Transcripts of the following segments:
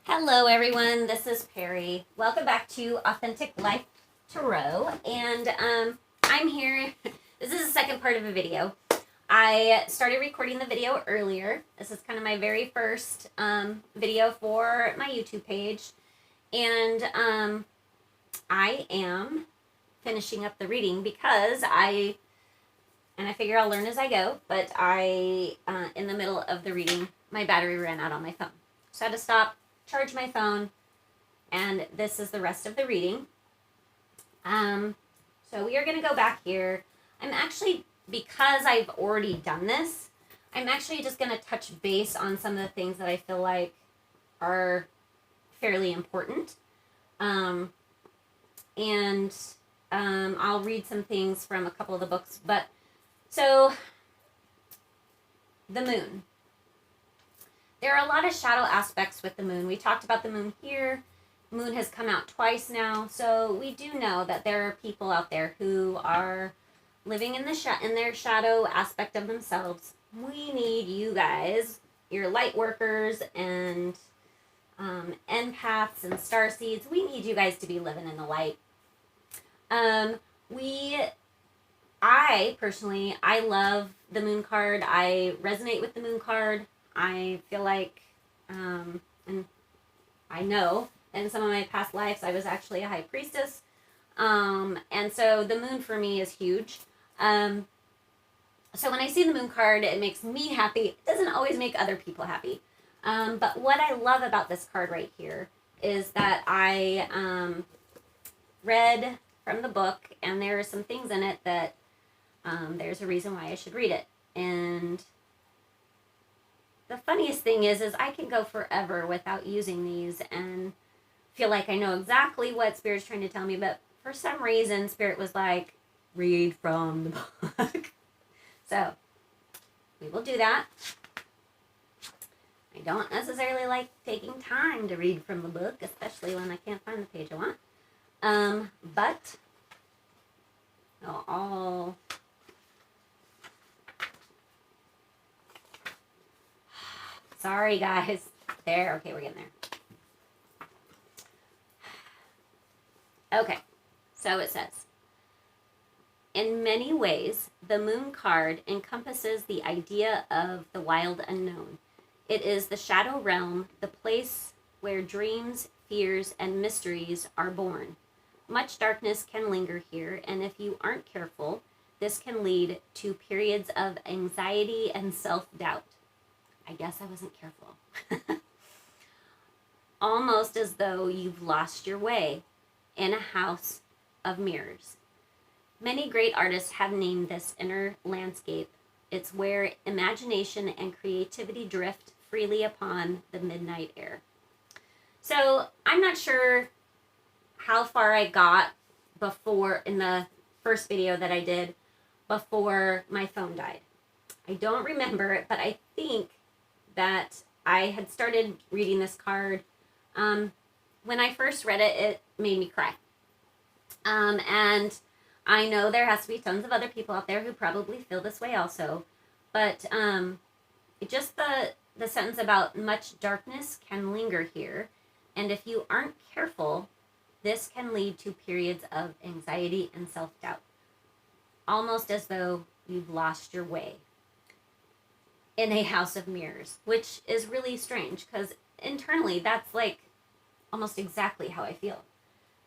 Hello, everyone. This is Perry. Welcome back to Authentic Life Tarot. And I'm here. This is the second part of a video. I started recording the video earlier. This is kind of my very first video for my YouTube page. And I am finishing up the reading because I figure I'll learn as I go, but in the middle of the reading, my battery ran out on my phone. So I had to stop, charge my phone, and this is the rest of the reading. So we are going to go back here. I'm actually, because I've already done this, I'm actually just going to touch base on some of the things that I feel like are fairly important. I'll read some things from a couple of the books, but so the moon. There are a lot of shadow aspects with the moon. We talked about the moon here. Moon has come out twice now, so we do know that there are people out there who are living in their shadow aspect of themselves. We need you guys, your light workers and empaths and starseeds. We need you guys to be living in the light. I personally, I love the moon card. I resonate with the moon card. I feel like, and I know in some of my past lives, I was actually a high priestess. And so the moon for me is huge. So when I see the moon card, it makes me happy. It doesn't always make other people happy. But what I love about this card right here is that I read from the book, and there are some things in it that there's a reason why I should read it. And the funniest thing is I can go forever without using these and feel like I know exactly what Spirit's trying to tell me, but for some reason, Spirit was like, read from the book. So, we will do that. I don't necessarily like taking time to read from the book, especially when I can't find the page I want. But, I'll sorry, guys. There. Okay, we're getting there. Okay. So it says, in many ways, the moon card encompasses the idea of the wild unknown. It is the shadow realm, the place where dreams, fears, and mysteries are born. Much darkness can linger here, and if you aren't careful, this can lead to periods of anxiety and self-doubt. I guess I wasn't careful. Almost as though you've lost your way in a house of mirrors. Many great artists have named this inner landscape. It's where imagination and creativity drift freely upon the midnight air. So I'm not sure how far I got before in the first video that I did before my phone died. I don't remember it, but I think that I had started reading this card. When I first read it, it made me cry. And I know there has to be tons of other people out there who probably feel this way also. But just the sentence about much darkness can linger here. And if you aren't careful, this can lead to periods of anxiety and self-doubt. Almost as though you've lost your way in a house of mirrors, which is really strange because internally that's like almost exactly how I feel.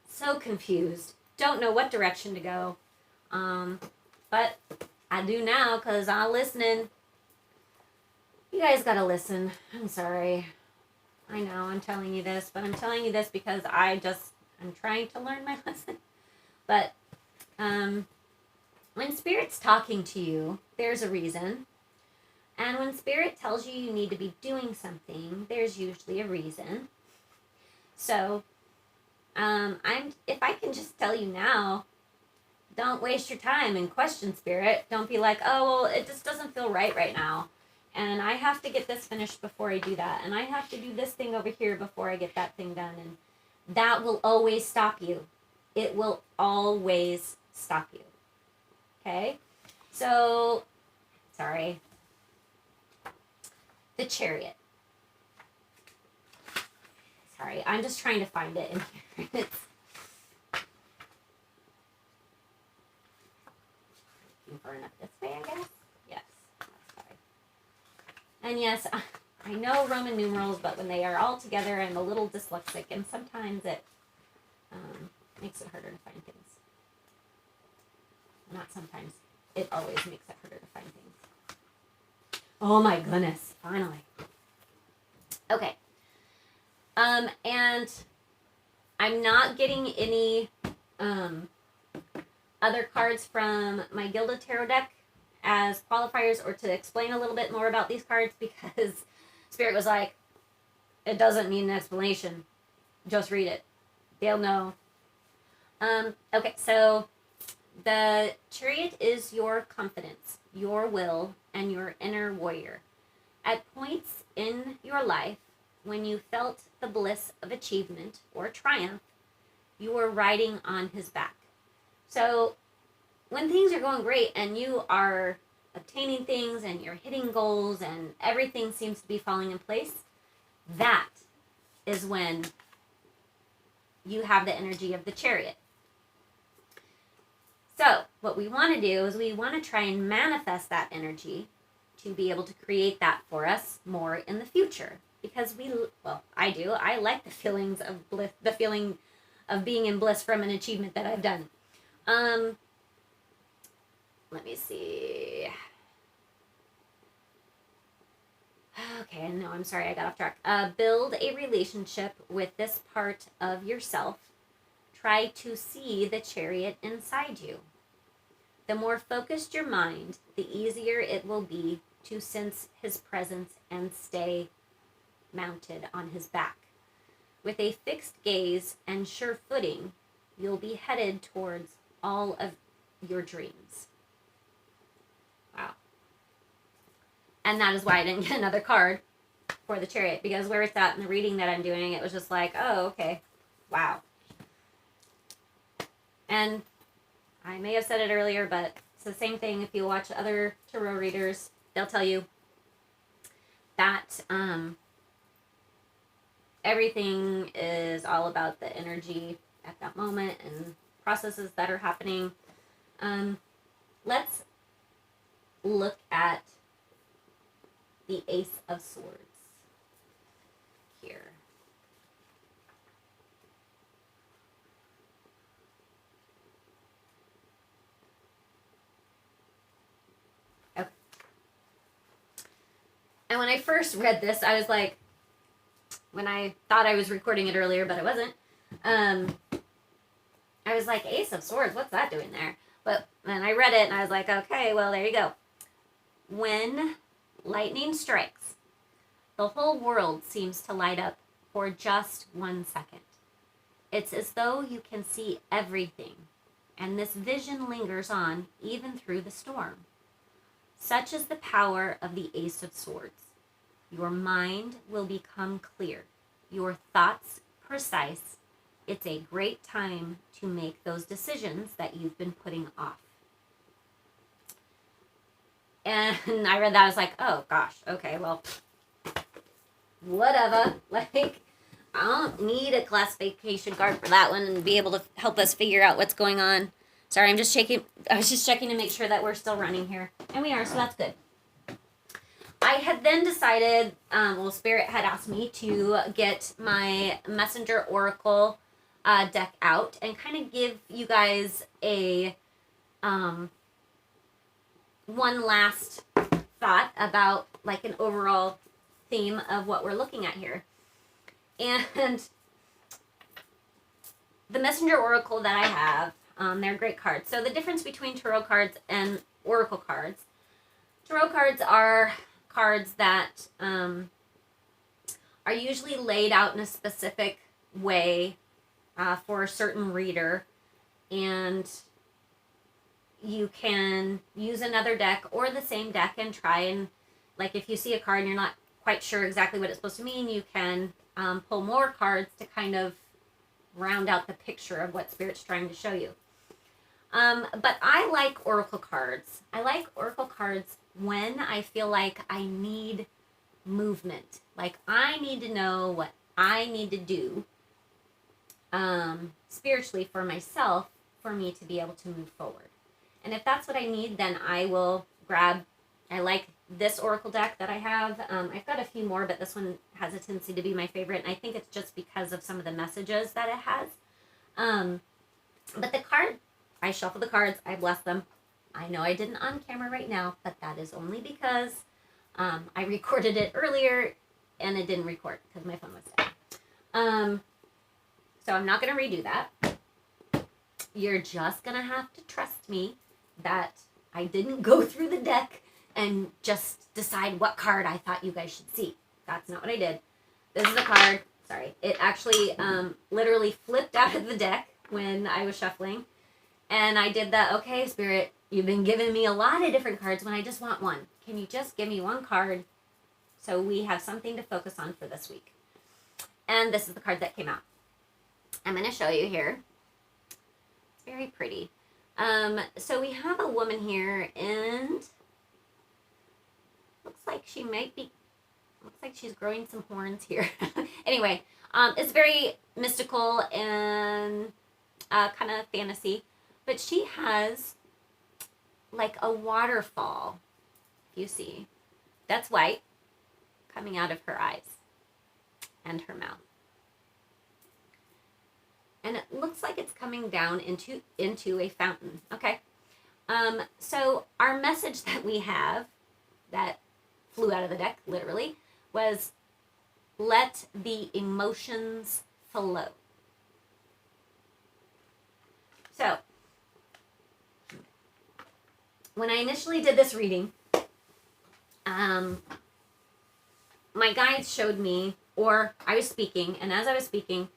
So confused, don't know what direction to go, but I do now because I'm listening. You guys gotta listen. I'm sorry. I know I'm telling you this, but I'm telling you this because I'm trying to learn my lesson. But when Spirit's talking to you, there's a reason. And when Spirit tells you need to be doing something, there's usually a reason. So, if I can just tell you now, don't waste your time and question Spirit. Don't be like, oh, well, it just doesn't feel right now. And I have to get this finished before I do that. And I have to do this thing over here before I get that thing done. And that will always stop you. It will always stop you. Okay? So, sorry. The Chariot. Sorry, I'm just trying to find it in here. It's looking for enough this way, I guess. Yes, that's fine. And yes, I know Roman numerals, but when they are all together, I'm a little dyslexic, and sometimes it makes it harder to find things. Not sometimes. It always makes it harder to find things. Oh my goodness, finally. Okay. And I'm not getting any other cards from my Gilded Tarot deck as qualifiers or to explain a little bit more about these cards because Spirit was like, it doesn't need an explanation. Just read it. They'll know. Okay, so the Chariot is your confidence, your will, and your inner warrior. At points in your life, when you felt the bliss of achievement or triumph, you were riding on his back. So when things are going great and you are obtaining things and you're hitting goals and everything seems to be falling in place, that is when you have the energy of the Chariot. So what we want to do is we want to try and manifest that energy to be able to create that for us more in the future. Because I do. I like the feelings of bliss, the feeling of being in bliss from an achievement that I've done. Let me see. Okay, no, I'm sorry, I got off track. Build a relationship with this part of yourself. Try to see the Chariot inside you. The more focused your mind, the easier it will be to sense his presence and stay mounted on his back. With a fixed gaze and sure footing, you'll be headed towards all of your dreams. Wow. And that is why I didn't get another card for the Chariot, because where it's at in the reading that I'm doing, it was just like, oh, okay, wow. And I may have said it earlier, but it's the same thing. If you watch other tarot readers, they'll tell you that everything is all about the energy at that moment and processes that are happening. Let's look at the Ace of Swords here. Okay. And when I first read this, I was like, when I thought I was recording it earlier, but I wasn't, I was like, Ace of Swords, what's that doing there? But then I read it and I was like, okay, well, there you go. When lightning strikes, the whole world seems to light up for just 1 second. It's as though you can see everything, and this vision lingers on even through the storm. Such is the power of the Ace of Swords. Your mind will become clear, your thoughts precise. It's a great time to make those decisions that you've been putting off. And I read that, I was like, oh gosh, okay, well, whatever. Like, I don't need a classification card for that one and be able to help us figure out what's going on. Sorry, I was just checking to make sure that we're still running here. And we are, so that's good. I had then decided, Spirit had asked me to get my Messenger Oracle deck out and kind of give you guys a one last thought about like an overall theme of what we're looking at here. And the Messenger Oracle that I have, they're great cards. So the difference between tarot cards and oracle cards, tarot cards are cards that are usually laid out in a specific way for a certain reader, and you can use another deck or the same deck and try and, like, if you see a card and you're not quite sure exactly what it's supposed to mean, you can pull more cards to kind of round out the picture of what Spirit's trying to show you. But I like oracle cards. I like oracle cards when I feel like I need movement. Like, I need to know what I need to do spiritually for myself for me to be able to move forward. And if that's what I need, then I will grab, I like this oracle deck that I have. I've got a few more, but this one has a tendency to be my favorite. And I think it's just because of some of the messages that it has. But the card, I shuffle the cards, I bless them. I know I didn't on camera right now, but that is only because I recorded it earlier and it didn't record because my phone was dead. So I'm not going to redo that. You're just going to have to trust me that I didn't go through the deck and just decide what card I thought you guys should see. That's not what I did. This is the card. Sorry. It actually literally flipped out of the deck when I was shuffling. And I did that, okay, Spirit, you've been giving me a lot of different cards when I just want one. Can you just give me one card so we have something to focus on for this week? And this is the card that came out. I'm going to show you here. It's very pretty. So we have a woman here, and looks like she's growing some horns here. Anyway, it's very mystical and kind of fantasy, but she has like a waterfall, if you see. That's white coming out of her eyes and her mouth. And it looks like it's coming down into a fountain. Okay. So our message that we have that flew out of the deck, literally, was let the emotions flow. So, when I initially did this reading, my guides showed me, or I was speaking, and as I was speaking,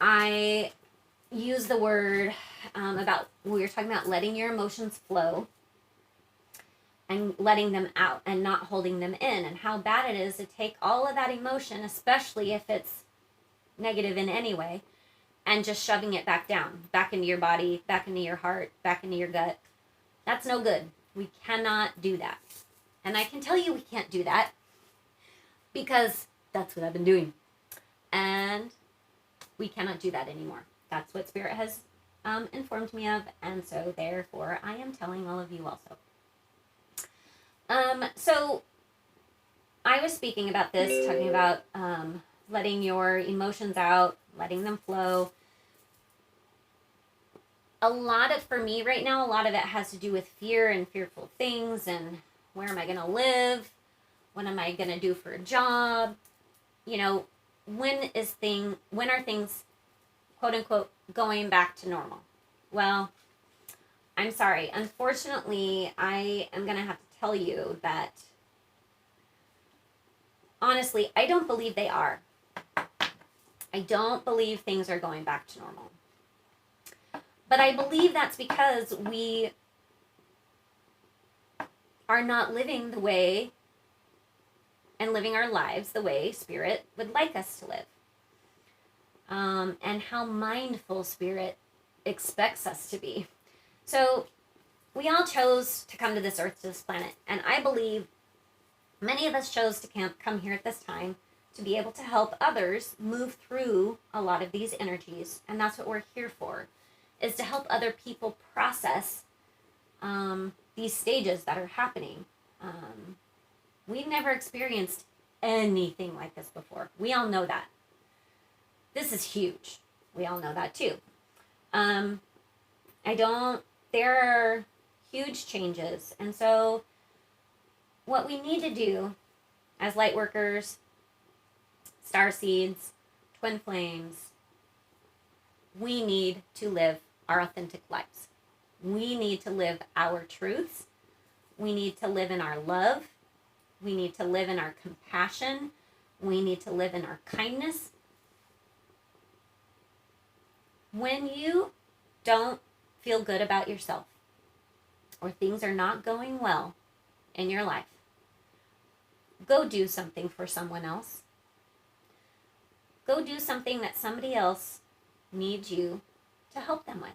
I used the word we were talking about letting your emotions flow and letting them out and not holding them in, and how bad it is to take all of that emotion, especially if it's negative in any way, and just shoving it back down, back into your body, back into your heart, back into your gut. That's no good. We cannot do that. And I can tell you we can't do that because that's what I've been doing. And we cannot do that anymore. That's what Spirit has informed me of, and so therefore I am telling all of you also. So I was speaking about this, talking about letting your emotions out, letting them flow. For me right now, a lot of it has to do with fear and fearful things, and where am I going to live? What am I going to do for a job? You know, when are things, quote unquote, going back to normal? Well, I'm sorry. Unfortunately, I am going to have to tell you that, honestly, I don't believe they are. I don't believe things are going back to normal. But I believe that's because we are not living the way and living our lives the way Spirit would like us to live. And how mindful Spirit expects us to be. So we all chose to come to this earth, to this planet, and I believe many of us chose to come here at this time to be able to help others move through a lot of these energies, and that's what we're here for, is to help other people process these stages that are happening. We've never experienced anything like this before. We all know that. This is huge. We all know that too. There are huge changes. And so what we need to do as light workers, star seeds, twin flames, we need to live our authentic lives. We need to live our truths. We need to live in our love. We need to live in our compassion. We need to live in our kindness. When you don't feel good about yourself, or things are not going well in your life, go do something for someone else. Go do something that somebody else needs you to help them with.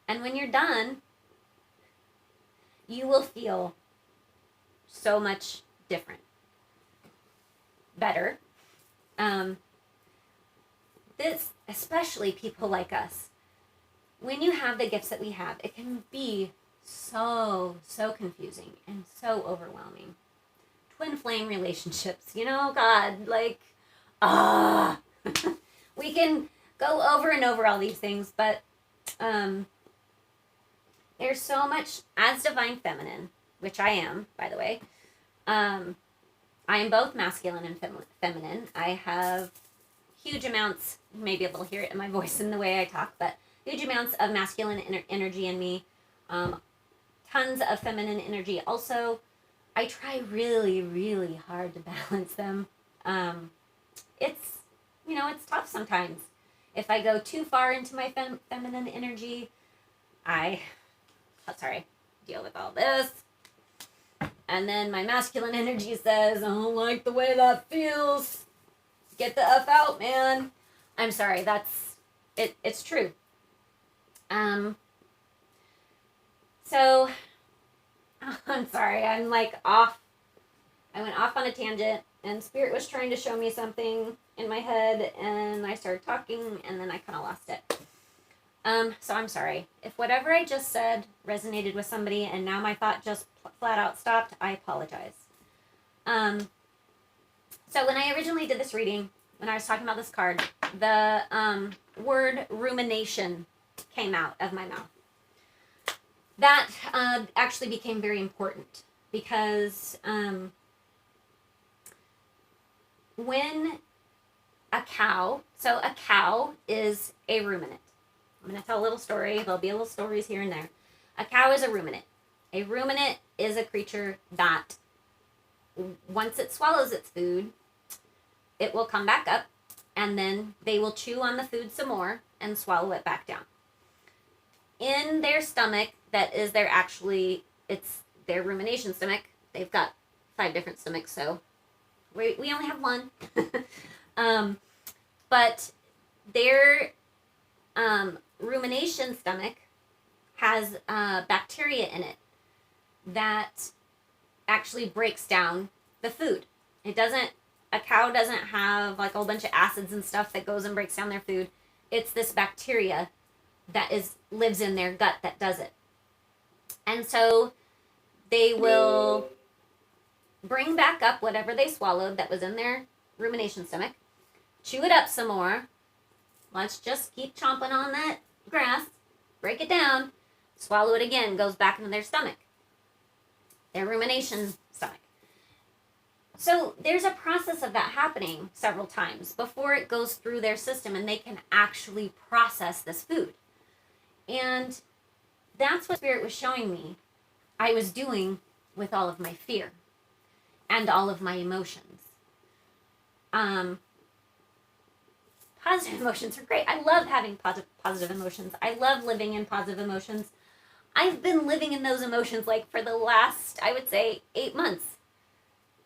And when you're done, you will feel so much different, better, Um, this, especially people like us, when you have the gifts that we have, it can be so confusing and so overwhelming. Twin flame relationships, God, like, ah, we can go over and over all these things, but there's so much as divine feminine, which I am, by the way. I am both masculine and feminine. I have huge amounts, you may be able to hear it in my voice and the way I talk, but huge amounts of masculine energy in me. Tons of feminine energy also. I try really, really hard to balance them. It's, it's tough sometimes. If I go too far into my feminine energy, deal with all this. And then my masculine energy says, I don't like the way that feels. Get the F out, man. I'm sorry, it's true. So, I'm sorry, I'm like off. I went off on a tangent, and Spirit was trying to show me something in my head, and I started talking, and then I kind of lost it. So I'm sorry. If whatever I just said resonated with somebody, and now my thought just flat out stopped, I apologize. So when I originally did this reading, when I was talking about this card, the word rumination came out of my mouth. That actually became very important because when a cow is a ruminant. I'm going to tell a little story. There'll be little stories here and there. A cow is a ruminant. A ruminant is a creature that once it swallows its food, it will come back up, and then they will chew on the food some more and swallow it back down. In their stomach, it's their rumination stomach. They've got 5 different stomachs, so we only have one. But their rumination stomach has bacteria in it that actually breaks down the food. A cow doesn't have like a whole bunch of acids and stuff that goes and breaks down their food. It's this bacteria that lives in their gut that does it. And so they will bring back up whatever they swallowed that was in their rumination stomach, chew it up some more. Let's just keep chomping on that grass, break it down, swallow it again, goes back into their stomach, their rumination stomach. So there's a process of that happening several times before it goes through their system and they can actually process this food. And that's what Spirit was showing me I was doing with all of my fear and all of my emotions. Positive emotions are great. I love having positive emotions. I love living in positive emotions. I've been living in those emotions like for the last, I would say, 8 months.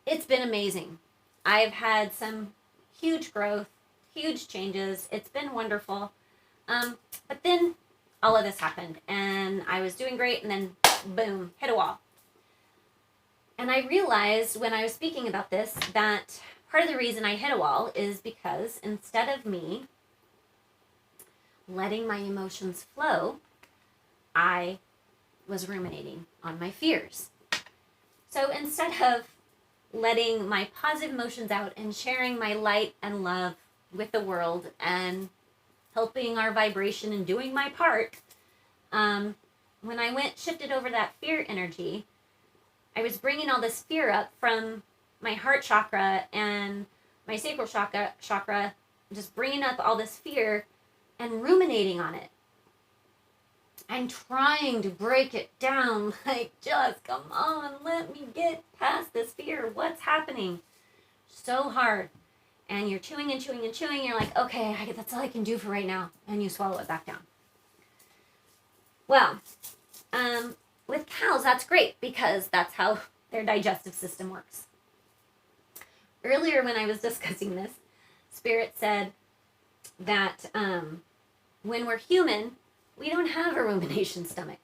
It's been amazing. I've had some huge growth, huge changes. It's been wonderful. But then all of this happened and I was doing great and then boom, hit a wall. And I realized when I was speaking about this that part of the reason I hit a wall is because instead of me letting my emotions flow, I was ruminating on my fears. So instead of letting my positive emotions out and sharing my light and love with the world and helping our vibration and doing my part, when I shifted over that fear energy, I was bringing all this fear up from my heart chakra and my sacral chakra, just bringing up all this fear and ruminating on it and trying to break it down, like, just come on, let me get past this fear. What's happening? So hard. And you're chewing and chewing and chewing. You're like, okay, that's all I can do for right now. And you swallow it back down. Well, with cows, that's great because that's how their digestive system works. Earlier when I was discussing this, Spirit said that when we're human, we don't have a rumination stomach.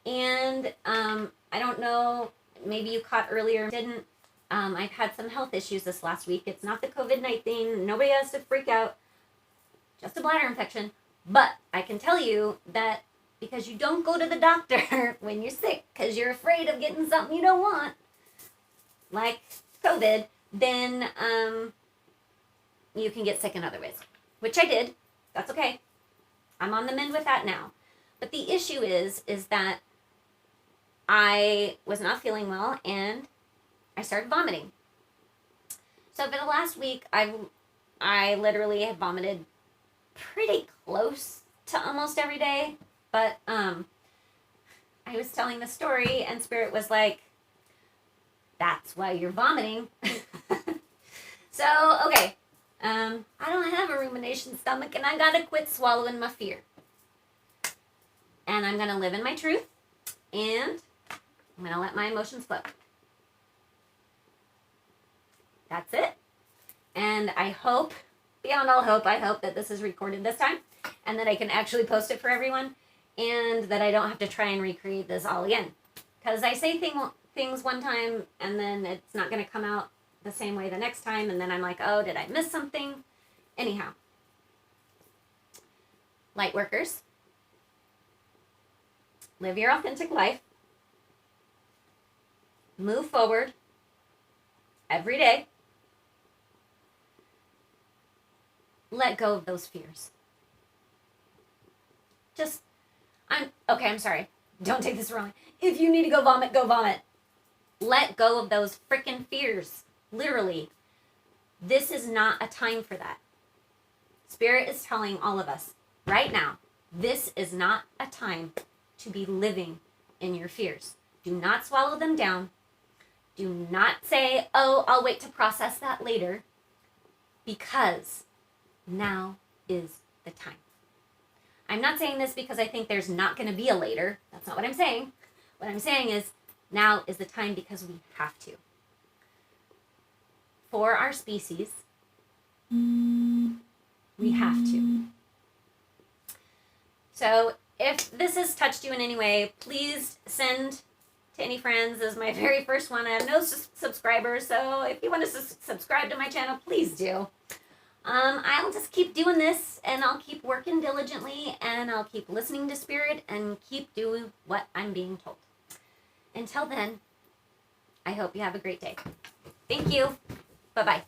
And I don't know, maybe you caught earlier, didn't, I've had some health issues this last week. It's not the COVID-19. Nobody has to freak out. Just a bladder infection. But I can tell you that because you don't go to the doctor when you're sick because you're afraid of getting something you don't want, like COVID, then you can get sick in other ways, which I did. That's okay. I'm on the mend with that now. But the issue is that I was not feeling well and I started vomiting. So for the last week, I literally have vomited pretty close to almost every day. But I was telling the story and Spirit was like, that's why you're vomiting. So, okay. I don't have a rumination stomach and I gotta quit swallowing my fear. And I'm gonna live in my truth and I'm gonna let my emotions flow. That's it. And I hope, beyond all hope, I hope that this is recorded this time and that I can actually post it for everyone and that I don't have to try and recreate this all again. Because I say things one time and then it's not going to come out the same way the next time and then I'm like, oh, did I miss something? Anyhow. Light workers, live your authentic life. Move forward every day. Let go of those fears. I'm sorry. Don't take this wrong. If you need to go vomit, go vomit. Let go of those freaking fears. Literally. This is not a time for that. Spirit is telling all of us right now, this is not a time to be living in your fears. Do not swallow them down. Do not say, oh, I'll wait to process that later. Because now is the time. I'm not saying this because I think there's not going to be a later. That's not what I'm saying. What I'm saying is now is the time because we have to. For our species, we have to. So if this has touched you in any way, please send to any friends. This is my very first one. I have no subscribers, so if you want to subscribe to my channel, please do. I'll just keep doing this, and I'll keep working diligently, and I'll keep listening to Spirit, and keep doing what I'm being told. Until then, I hope you have a great day. Thank you. Bye-bye.